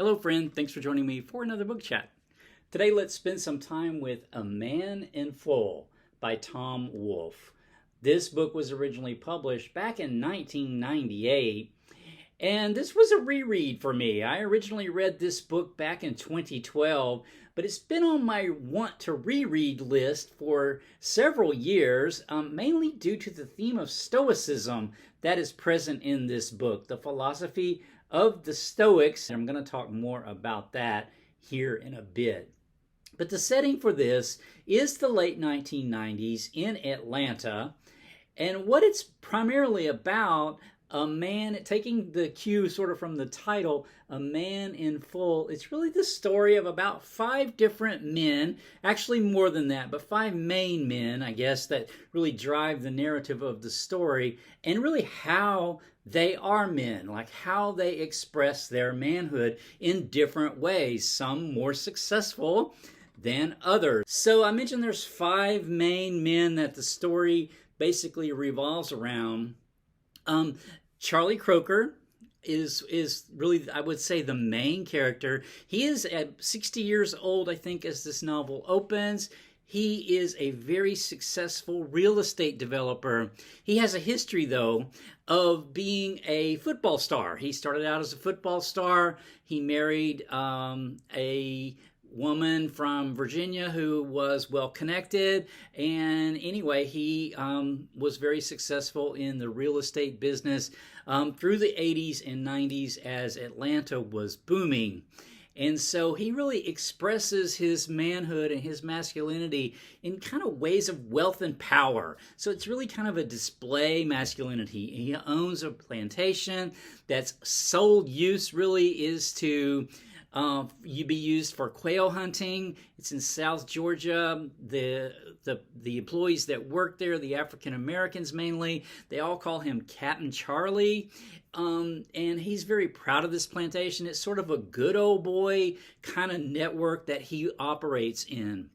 Hello friend, thanks for joining me for another book chat. Today let's spend some time with A Man in Full by Tom Wolfe. This book was originally published back in 1998, and this was a reread for me. I originally read this book back in 2012, but it's been on my want to reread list for several years, mainly due to the theme of Stoicism that is present in this book, the philosophy of the Stoics. I'm going to talk more about that here in a bit. But the setting for this is the late 1990s in Atlanta, and what it's primarily about, a man, taking the cue sort of from the title, A Man in Full, it's really the story of about 5 different men, actually more than that, but 5 main men, I guess, that really drive the narrative of the story, and really how they are men, like how they express their manhood in different ways, some more successful than others. So I mentioned there's 5 main men that the story basically revolves around. Charlie Croker is really, I would say, the main character. He is at 60 years old, I think, as this novel opens. He is a very successful real estate developer. He has a history, though, of being a football star. He started out as a football star. He married a woman from Virginia who was well connected, and anyway, he was very successful in the real estate business through the 80s and 90s as Atlanta was booming. And so he really expresses his manhood and his masculinity in kind of ways of wealth and power. So it's really kind of a display masculinity. He owns a plantation that's sole use really is to be used for quail hunting. It's in South Georgia. The employees that work there, the African Americans mainly, they all call him Captain Charlie. And he's very proud of this plantation. It's sort of a good old boy kind of network that he operates in.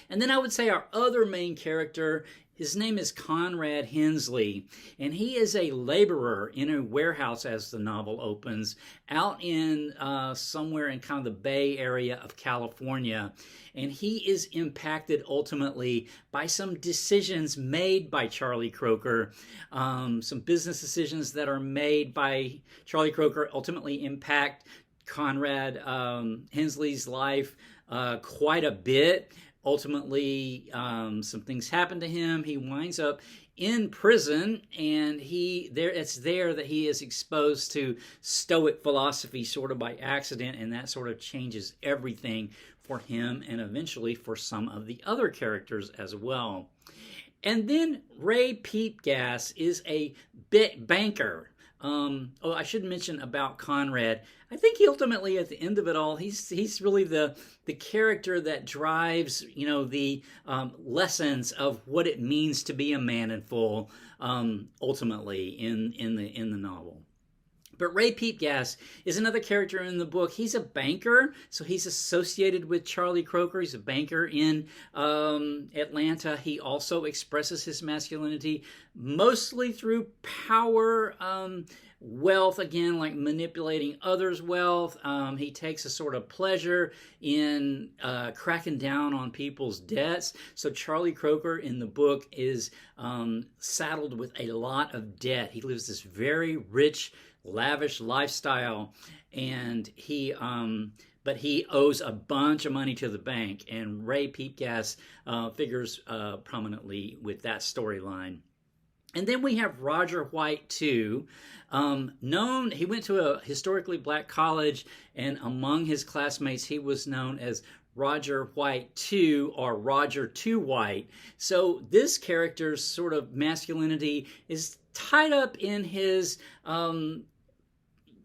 And then I would say our other main character, his name is Conrad Hensley, and he is a laborer in a warehouse as the novel opens, out in somewhere in kind of the Bay Area of California. And he is impacted ultimately by some decisions made by Charlie Croker. Some business decisions that are made by Charlie Croker ultimately impact Conrad Hensley's life quite a bit. Ultimately, some things happen to him. He winds up in prison, and it's there that he is exposed to Stoic philosophy sort of by accident, and that sort of changes everything for him and eventually for some of the other characters as well. And then Ray Peepgas is a banker. I should mention about Conrad. I think he ultimately, at the end of it all, he's really the character that drives, the lessons of what it means to be a man in full, ultimately in the novel. But Ray Peepgas is another character in the book. He's a banker, so he's associated with Charlie Croker. He's a banker in Atlanta. He also expresses his masculinity mostly through power, wealth, again, like manipulating others' wealth. He takes a sort of pleasure in cracking down on people's debts. So Charlie Croker in the book is saddled with a lot of debt. He lives this very rich, lavish lifestyle, and but he owes a bunch of money to the bank, and Ray Peepgas figures prominently with that storyline. And then we have Roger White, too. He went to a historically black college, and among his classmates, he was known as Roger White 2 or Roger 2 White. So this character's sort of masculinity is tied up in his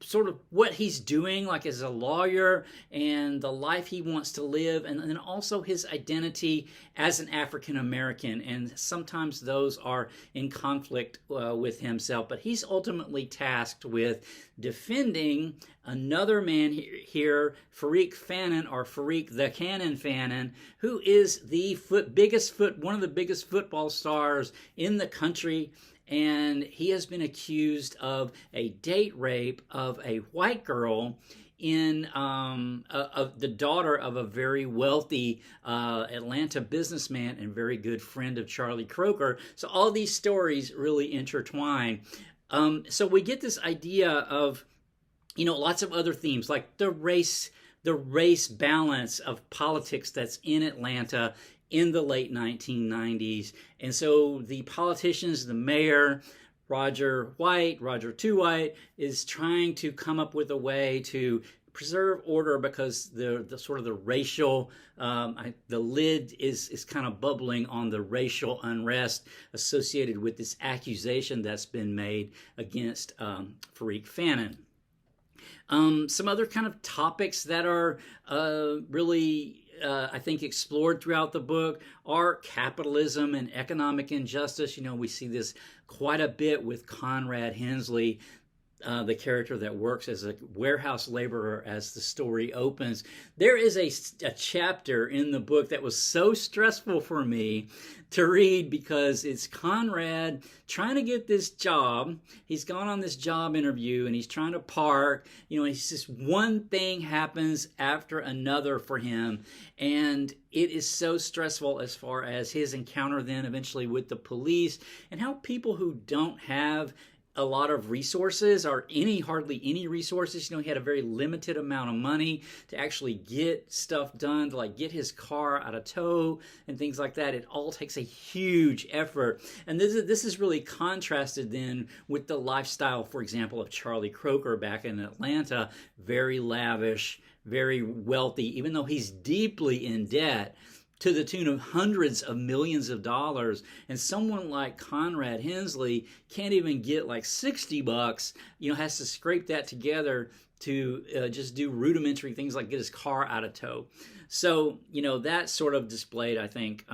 sort of what he's doing, like as a lawyer, and the life he wants to live, and then also his identity as an African American, and sometimes those are in conflict with himself. But he's ultimately tasked with defending another man here, Farik Fannin, or Farik the Cannon Fannin, who is one of the biggest football stars in the country. And he has been accused of a date rape of a white girl of the daughter of a very wealthy Atlanta businessman and very good friend of Charlie Croker. So all these stories really intertwine. So we get this idea of, lots of other themes like the race balance of politics that's in Atlanta in the late 1990s. And so the politicians, the mayor, Roger Too White, is trying to come up with a way to preserve order because the sort of the racial, the lid is kind of bubbling on the racial unrest associated with this accusation that's been made against Fareed Fannin. Some other kind of topics that are really, I think, explored throughout the book are capitalism and economic injustice. We see this quite a bit with Conrad Hensley, the character that works as a warehouse laborer as the story opens. There is a chapter in the book that was so stressful for me to read because it's Conrad trying to get this job. He's gone on this job interview and he's trying to park. It's just one thing happens after another for him. And it is so stressful as far as his encounter then eventually with the police and how people who don't have a lot of resources or hardly any resources. He had a very limited amount of money to actually get stuff done, to like get his car out of tow and things like that. It all takes a huge effort. And this is really contrasted then with the lifestyle, for example, of Charlie Croker back in Atlanta, very lavish, very wealthy, even though he's deeply in debt to the tune of hundreds of millions of dollars. And someone like Conrad Hensley can't even get like $60, has to scrape that together to just do rudimentary things like get his car out of tow. So, that sort of displayed, I think,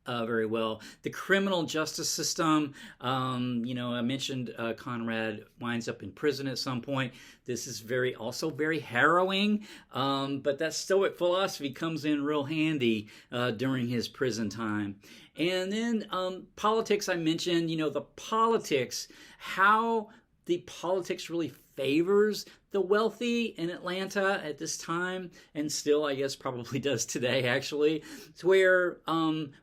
very well. The criminal justice system, I mentioned Conrad winds up in prison at some point. This is also very harrowing, but that Stoic philosophy comes in real handy during his prison time. And then politics, I mentioned, how the politics really favors the wealthy in Atlanta at this time, and still, I guess, probably does today, actually. It's where,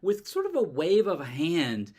with sort of a wave of a hand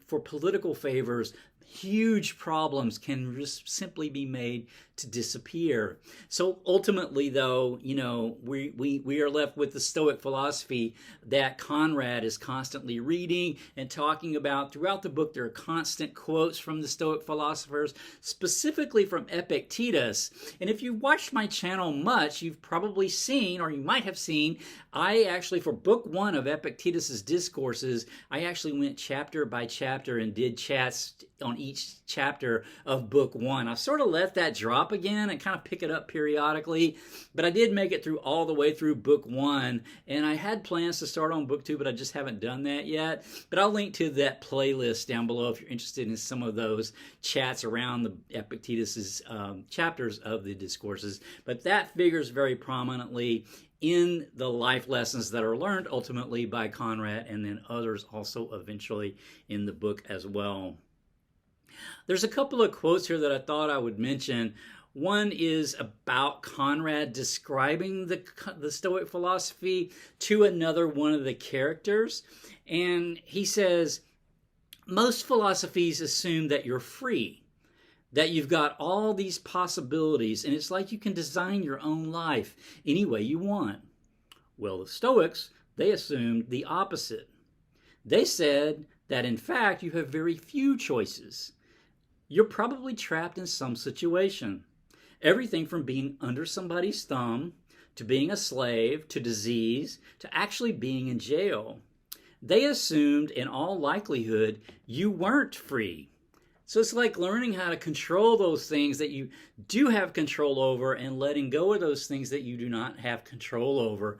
for political favors, huge problems can just simply be made to disappear. So ultimately, though, we are left with the Stoic philosophy that Conrad is constantly reading and talking about. Throughout the book, there are constant quotes from the Stoic philosophers, specifically from Epictetus. And if you've watched my channel much, you've probably seen, or you might have seen, I actually, for book 1 of Epictetus's Discourses, I actually went chapter by chapter and did chats on each chapter of book 1. I've sort of let that drop again and kind of pick it up periodically, but I did make it through all the way through book 1, and I had plans to start on book 2, but I just haven't done that yet. But I'll link to that playlist down below if you're interested in some of those chats around the Epictetus's chapters of the Discourses. But that figures very prominently in the life lessons that are learned ultimately by Conrad, and then others also eventually in the book as well. There's a couple of quotes here that I thought I would mention. One is about Conrad describing the Stoic philosophy to another one of the characters. And he says, most philosophies assume that you're free, that you've got all these possibilities, and it's like you can design your own life any way you want. Well, the Stoics, they assumed the opposite. They said that, in fact, you have very few choices. You're probably trapped in some situation. Everything from being under somebody's thumb, to being a slave, to disease, to actually being in jail. They assumed, in all likelihood, you weren't free. So it's like learning how to control those things that you do have control over and letting go of those things that you do not have control over.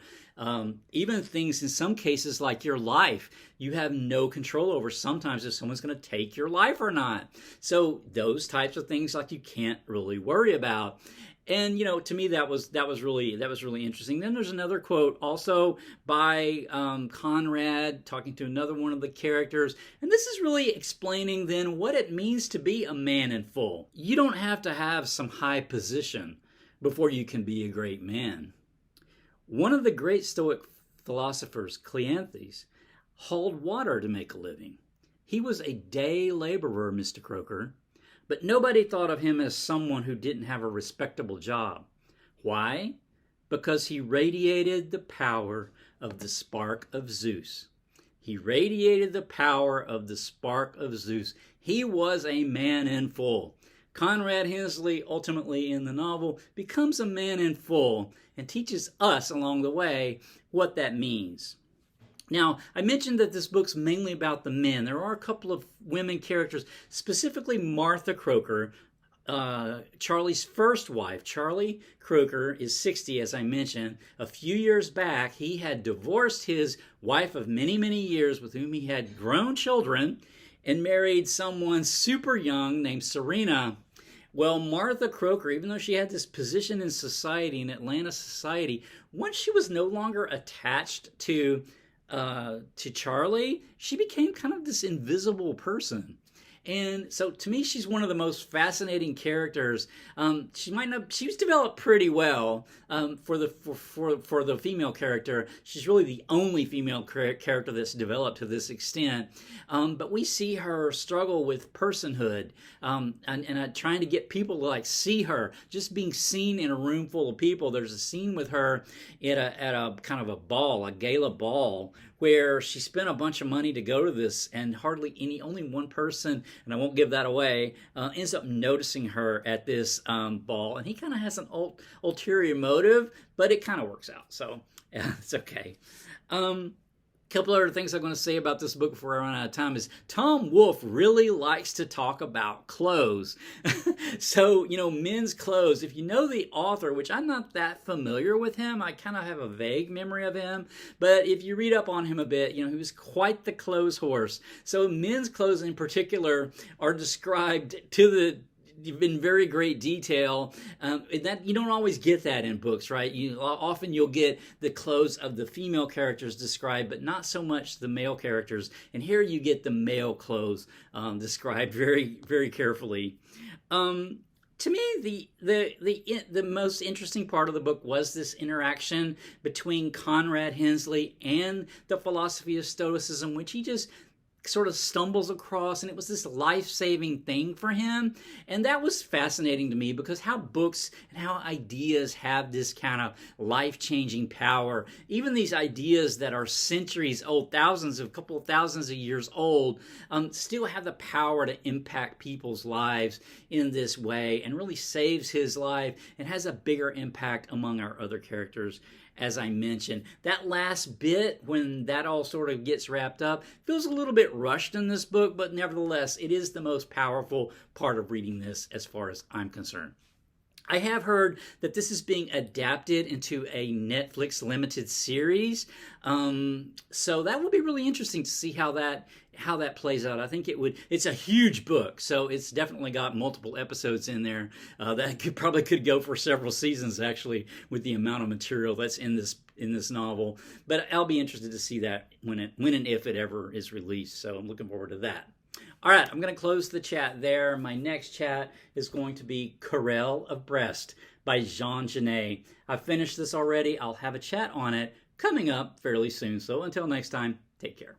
Even things in some cases like your life, you have no control over. Sometimes if someone's going to take your life or not. So those types of things like you can't really worry about. And to me that was really interesting. Then there's another quote also by Conrad talking to another one of the characters, and this is really explaining then what it means to be a man in full. You don't have to have some high position. before you can be a great man. One of the great Stoic philosophers, Cleanthes, hauled water to make a living. He was a day laborer, Mr. Croker, but nobody thought of him as someone who didn't have a respectable job. Why? Because he radiated the power of the spark of Zeus. He radiated the power of the spark of Zeus. He was a man in full. Conrad Hensley, ultimately in the novel, becomes a man in full and teaches us along the way what that means. Now, I mentioned that this book's mainly about the men. There are a couple of women characters, specifically Martha Croker, Charlie's first wife. Charlie Croker is 60, as I mentioned. A few years back, he had divorced his wife of many, many years with whom he had grown children and married someone super young named Serena. Well, Martha Croker, even though she had this position in society, in Atlanta society, once she was no longer attached to Charlie, she became kind of this invisible person. And so to me, she's one of the most fascinating characters. She was developed pretty well for the female character. She's really the only female character that's developed to this extent. But we see her struggle with personhood and trying to get people to like see her, just being seen in a room full of people. There's a scene with her at a kind of a ball, a gala ball, where she spent a bunch of money to go to this, and only one person, and I won't give that away, ends up noticing her at this ball, and he kind of has an ulterior motive, but it kind of works out, so yeah, it's okay. Couple other things I'm going to say about this book before I run out of time is Tom Wolfe really likes to talk about clothes. So, men's clothes. If you know the author, which I'm not that familiar with him, I kind of have a vague memory of him. But if you read up on him a bit, he was quite the clothes horse. So men's clothes in particular are described in very great detail. That you don't always get that in books, right? Often you'll get the clothes of the female characters described, but not so much the male characters. And here you get the male clothes described very, very carefully. To me, the most interesting part of the book was this interaction between Conrad Hensley and the philosophy of Stoicism, which he just sort of stumbles across, and it was this life-saving thing for him. And that was fascinating to me, because how books and how ideas have this kind of life-changing power. Even these ideas that are centuries old, couple of thousands of years old, still have the power to impact people's lives in this way, and really saves his life and has a bigger impact among our other characters. As I mentioned, that last bit, when that all sort of gets wrapped up, feels a little bit rushed in this book, but nevertheless, it is the most powerful part of reading this as far as I'm concerned. I have heard that this is being adapted into a Netflix limited series, so that will be really interesting to see how that plays out. I think it's a huge book, so it's definitely got multiple episodes in there. That probably could go for several seasons, actually, with the amount of material that's in this novel. But I'll be interested to see that when and if it ever is released, so I'm looking forward to that. All right, I'm going to close the chat there. My next chat is going to be Querelle of Brest by Genet. I've finished this already. I'll have a chat on it coming up fairly soon. So until next time, take care.